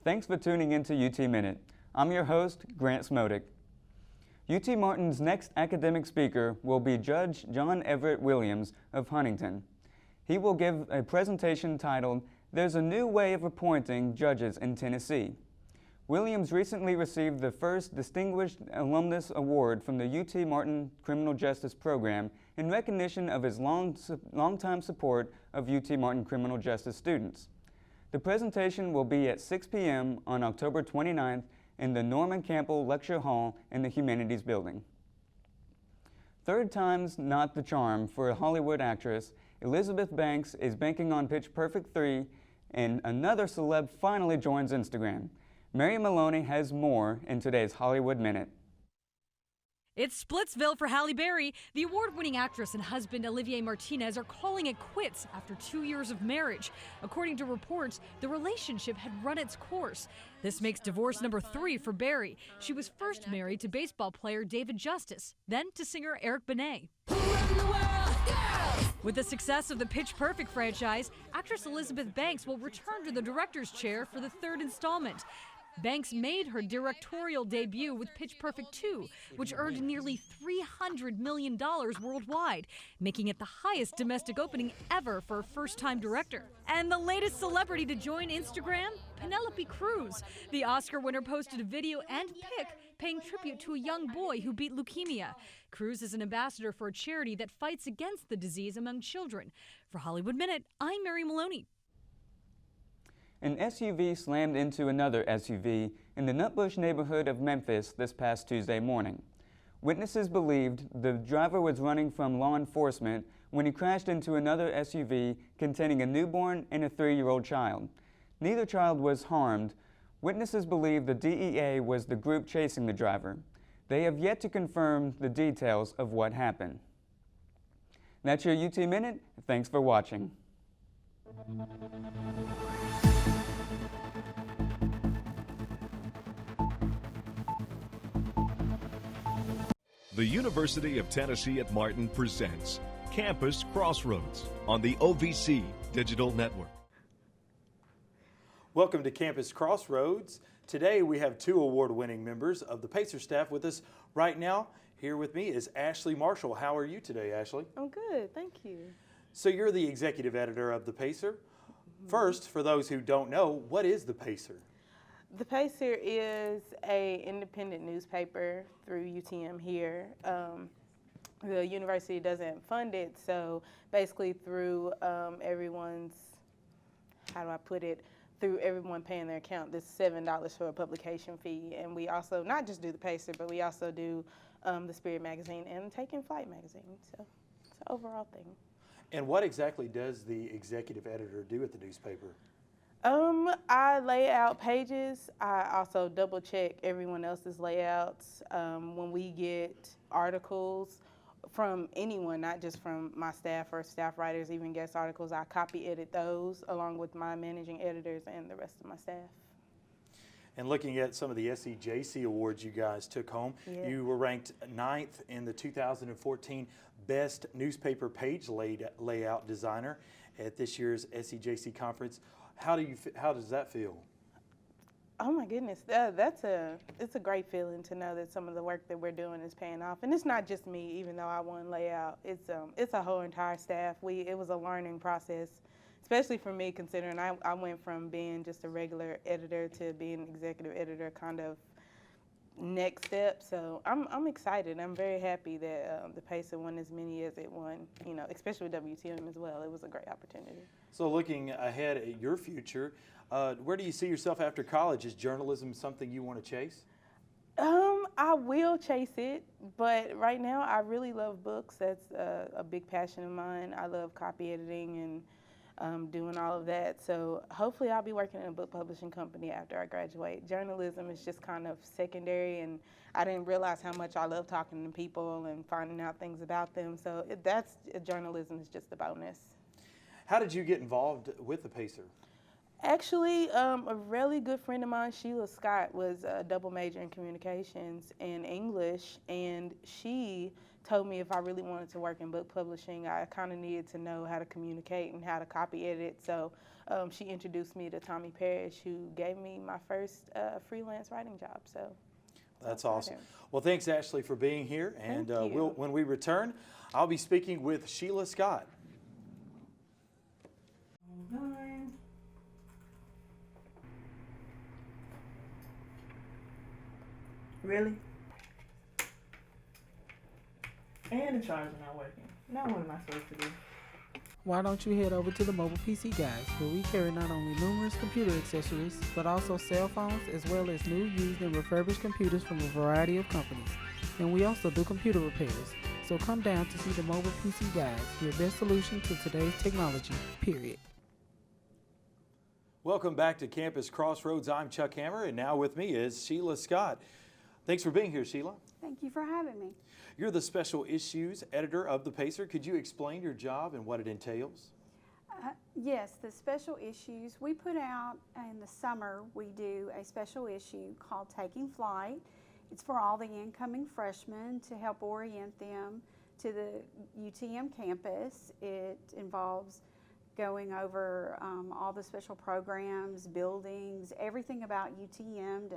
Thanks for tuning into UT Minute. I'm your host, Grant Smodick. UT Martin's next academic speaker will be Judge John Everett Williams of Huntington. He will give a presentation titled, "There's a New Way of Appointing Judges in Tennessee." Williams recently received the first Distinguished Alumnus Award from the UT Martin Criminal Justice Program in recognition of his longtime support of UT Martin criminal justice students. The presentation will be at 6 p.m. on October 29th in the Norman Campbell Lecture Hall in the Humanities Building. Third time's not the charm for a Hollywood actress. Elizabeth Banks is banking on Pitch Perfect 3, and another celeb finally joins Instagram. Mary Maloney has more in today's Hollywood Minute. It's Splitsville for Halle Berry. The award-winning actress and husband Olivier Martinez are calling it quits after 2 years of marriage. According to reports, the relationship had run its course. This makes divorce number 3 for Berry. She was first married to baseball player David Justice, then to singer Eric Benet. With the success of the Pitch Perfect franchise, actress Elizabeth Banks will return to the director's chair for the 3rd installment. Banks made her directorial debut with Pitch Perfect 2, which earned nearly $300 million worldwide, making it the highest domestic opening ever for a first-time director. And the latest celebrity to join Instagram? Penelope Cruz. The Oscar winner posted a video and pic paying tribute to a young boy who beat leukemia. Cruz is an ambassador for a charity that fights against the disease among children. For Hollywood Minute, I'm Mary Maloney. An SUV slammed into another SUV in the Nutbush neighborhood of Memphis this past Tuesday morning. Witnesses believed the driver was running from law enforcement when he crashed into another SUV containing a newborn and a 3-year-old child. Neither child was harmed. Witnesses believe the DEA was the group chasing the driver. They have yet to confirm the details of what happened. That's your UT Minute. Thanks for watching. The University of Tennessee at Martin presents Campus Crossroads on the OVC Digital Network. Welcome to Campus Crossroads. Today we have 2 award-winning members of the Pacer staff with us right now. Here with me is Ashley Marshall. How are you today, Ashley? I'm good, thank you. So you're the executive editor of the Pacer. First, for those who don't know, what is the Pacer? The Pacer is an independent newspaper through UTM here. The university doesn't fund it, so basically through everyone's, through everyone paying their account, this $7 for a publication fee. And we also not just do the Pacer, but we also do the Spirit magazine and Taking Flight magazine. So it's an overall thing. And what exactly does the executive editor do at the newspaper? I lay out pages. I also double check everyone else's layouts. When we get articles from anyone, not just from my staff or staff writers, even guest articles, I copy edit those along with my managing editors and the rest of my staff. And looking at some of the SEJC awards you guys took home, you were ranked 9th in the 2014 Best Newspaper Page Layout Designer at this year's SEJC conference. How does that feel? Oh my goodness, it's a great feeling to know that some of the work that we're doing is paying off. And it's not just me, even though I won layout. It's a whole entire staff. It was a learning process, especially for me, considering I went from being just a regular editor to being executive editor, kind of next step. So I'm excited. I'm very happy that the Pacer won as many as it won, especially with WTM as well. It was a great opportunity. So looking ahead at your future, where do you see yourself after college? Is journalism something you want to chase? I will chase it, but right now I really love books. That's a big passion of mine. I love copy editing and doing all of that. So hopefully I'll be working in a book publishing company after I graduate. Journalism is just kind of secondary, and I didn't realize how much I love talking to people and finding out things about them. So journalism is just a bonus. How did you get involved with the Pacer? Actually, a really good friend of mine, Sheila Scott, was a double major in communications and English, and she told me if I really wanted to work in book publishing, I kind of needed to know how to communicate and how to copy edit. So she introduced me to Tommy Parrish, who gave me my first freelance writing job. So that's awesome. Well, thanks, Ashley, for being here. And when we return, I'll be speaking with Sheila Scott. Really? And the charger's not working. Now what am I supposed to do? Why don't you head over to the Mobile PC Guys, where we carry not only numerous computer accessories, but also cell phones, as well as new, used, and refurbished computers from a variety of companies. And we also do computer repairs. So come down to see the Mobile PC Guys, your best solution to today's technology, period. Welcome back to Campus Crossroads. I'm Chuck Hammer, and now with me is Sheila Scott. Thanks for being here, Sheila. Thank you for having me. You're the special issues editor of The Pacer. Could you explain your job and what it entails? Yes, the special issues we put out in the summer, we do a special issue called Taking Flight. It's for all the incoming freshmen to help orient them to the UTM campus. It involves going over all the special programs, buildings, everything about UTM to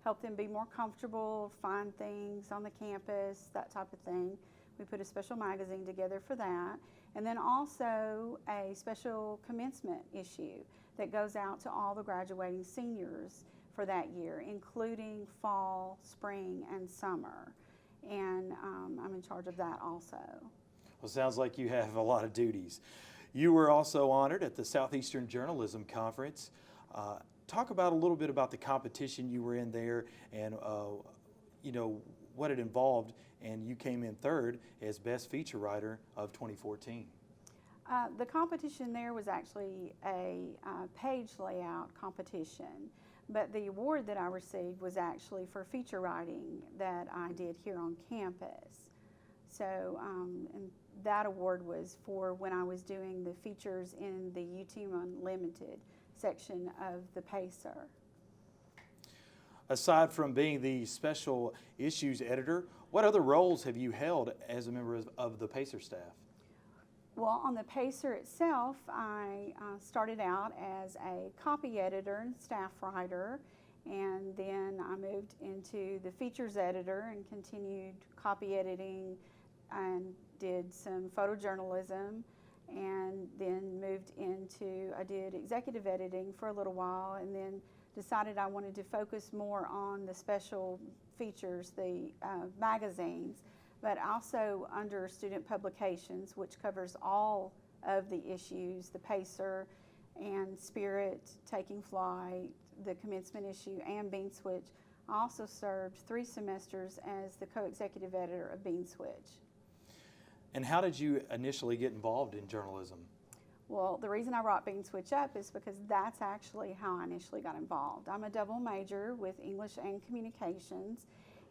help them be more comfortable, find things on the campus, that type of thing. We put a special magazine together for that. And then also a special commencement issue that goes out to all the graduating seniors for that year, including fall, spring, and summer. And I'm in charge of that also. Well, sounds like you have a lot of duties. You were also honored at the Southeastern Journalism Conference. Talk about a little bit about the competition you were in there and what it involved, and you came in third as Best Feature Writer of 2014. The competition there was actually a page layout competition, but the award that I received was actually for feature writing that I did here on campus. So and that award was for when I was doing the features in the UTM Unlimited section of the Pacer. Aside from being the special issues editor, what other roles have you held as a member of the Pacer staff? Well, on the Pacer itself, I started out as a copy editor and staff writer, and then I moved into the features editor and continued copy editing and did some photojournalism, and then moved into, I did executive editing for a little while, and then decided I wanted to focus more on the special features, the magazines, but also under student publications, which covers all of the issues, the Pacer and Spirit, Taking Flight, the commencement issue, and Bean Switch. I also served 3 semesters as the co-executive editor of Bean Switch. And how did you initially get involved in journalism? Well, the reason I brought Bean Switch up is because that's actually how I initially got involved. I'm a double major with English and Communications,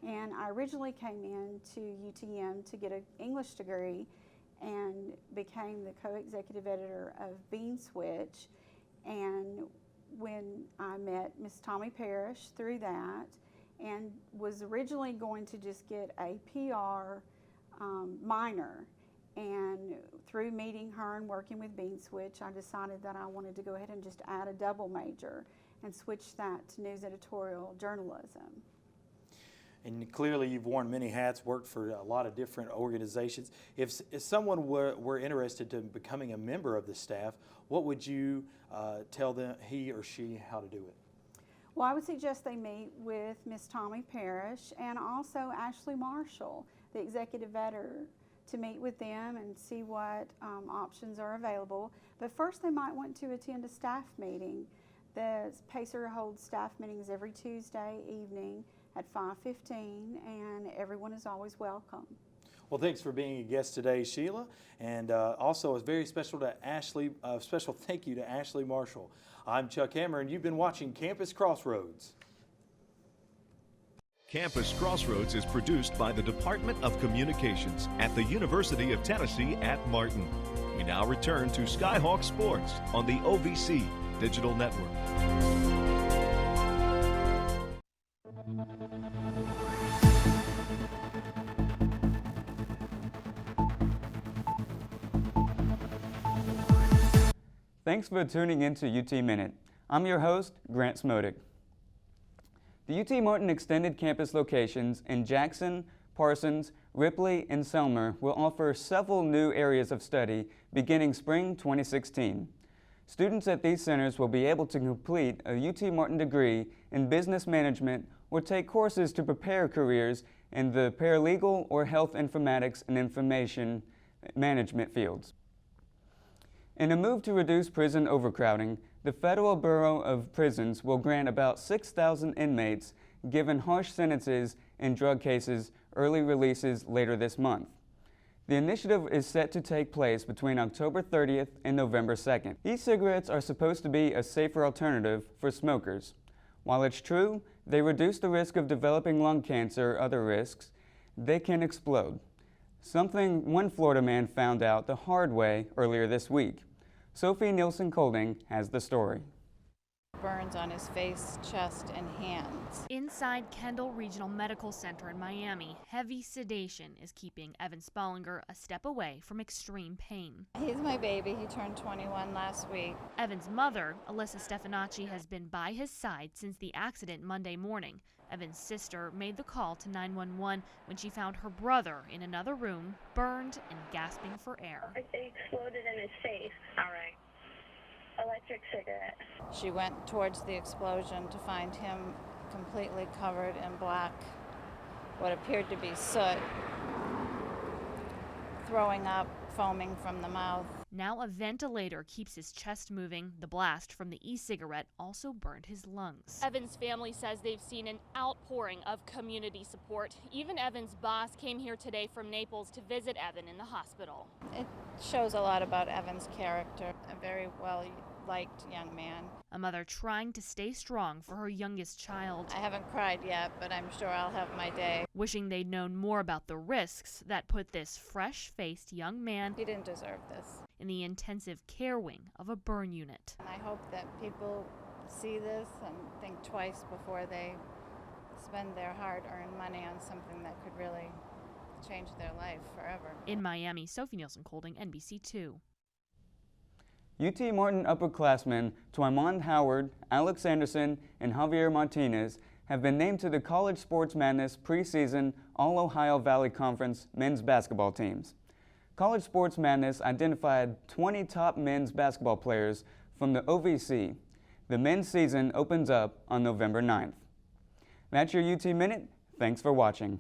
and I originally came into UTM to get an English degree and became the co-executive editor of Bean Switch. And when I met Miss Tommy Parrish through that, and was originally going to just get a PR minor, and through meeting her and working with Bean Switch, I decided that I wanted to go ahead and just add a double major and switch that to news editorial journalism. And clearly you've worn many hats, worked for a lot of different organizations. If someone were interested in becoming a member of the staff, what would you tell them, he or she, how to do it? Well, I would suggest they meet with Miss Tommy Parrish and also Ashley Marshall, the executive editor, to meet with them and see what options are available. But first they might want to attend a staff meeting. The Pacer holds staff meetings every Tuesday evening at 5:15, and everyone is always welcome. Well, thanks for being a guest today, Sheila, and also a very special special thank you to Ashley Marshall. I'm Chuck Hammer, and you've been watching Campus Crossroads. Campus Crossroads is produced by the Department of Communications at the University of Tennessee at Martin. We now return to Skyhawk Sports on the OVC Digital Network. Thanks for tuning in to UT Minute. I'm your host, Grant Smodick. The UT Martin Extended Campus locations in Jackson, Parsons, Ripley, and Selmer will offer several new areas of study beginning spring 2016. Students at these centers will be able to complete a UT Martin degree in business management or take courses to prepare careers in the paralegal or health informatics and information management fields. In a move to reduce prison overcrowding, the Federal Bureau of Prisons will grant about 6,000 inmates given harsh sentences in drug cases early releases later this month. The initiative is set to take place between October 30th and November 2nd. E-cigarettes are supposed to be a safer alternative for smokers. While it's true they reduce the risk of developing lung cancer or other risks, they can explode. Something one Florida man found out the hard way earlier this week. Sophie Nielsen-Colding has the story. Burns on his face, chest, and hands. Inside Kendall Regional Medical Center in Miami, heavy sedation is keeping Evan Spallinger a step away from extreme pain. He's my baby. He turned 21 last week. Evan's mother, Alyssa Stefanacci, has been by his side since the accident Monday morning. Evan's sister made the call to 911 when she found her brother in another room, burned and gasping for air. It exploded in his face. All right. Electric cigarette. She went towards the explosion to find him completely covered in black, what appeared to be soot, throwing up, foaming from the mouth. Now a ventilator keeps his chest moving. The blast from the e-cigarette also burned his lungs. Evan's family says they've seen an outpouring of community support. Even Evan's boss came here today from Naples to visit Evan in the hospital. It shows a lot about Evan's character, a very well-liked young man. A mother trying to stay strong for her youngest child. I haven't cried yet, but I'm sure I'll have my day. Wishing they'd known more about the risks that put this fresh-faced young man He didn't deserve this. in the intensive care wing of a burn unit. And I hope that people see this and think twice before they spend their hard-earned money on something that could really change their life forever. In Miami, Sophie Nielsen-Colding, NBC2. UT Martin upperclassmen Twymond Howard, Alex Anderson, and Javier Martinez have been named to the College Sports Madness preseason All-Ohio Valley Conference men's basketball teams. College Sports Madness identified 20 top men's basketball players from the OVC. The men's season opens up on November 9th. That's your UT Minute. Thanks for watching.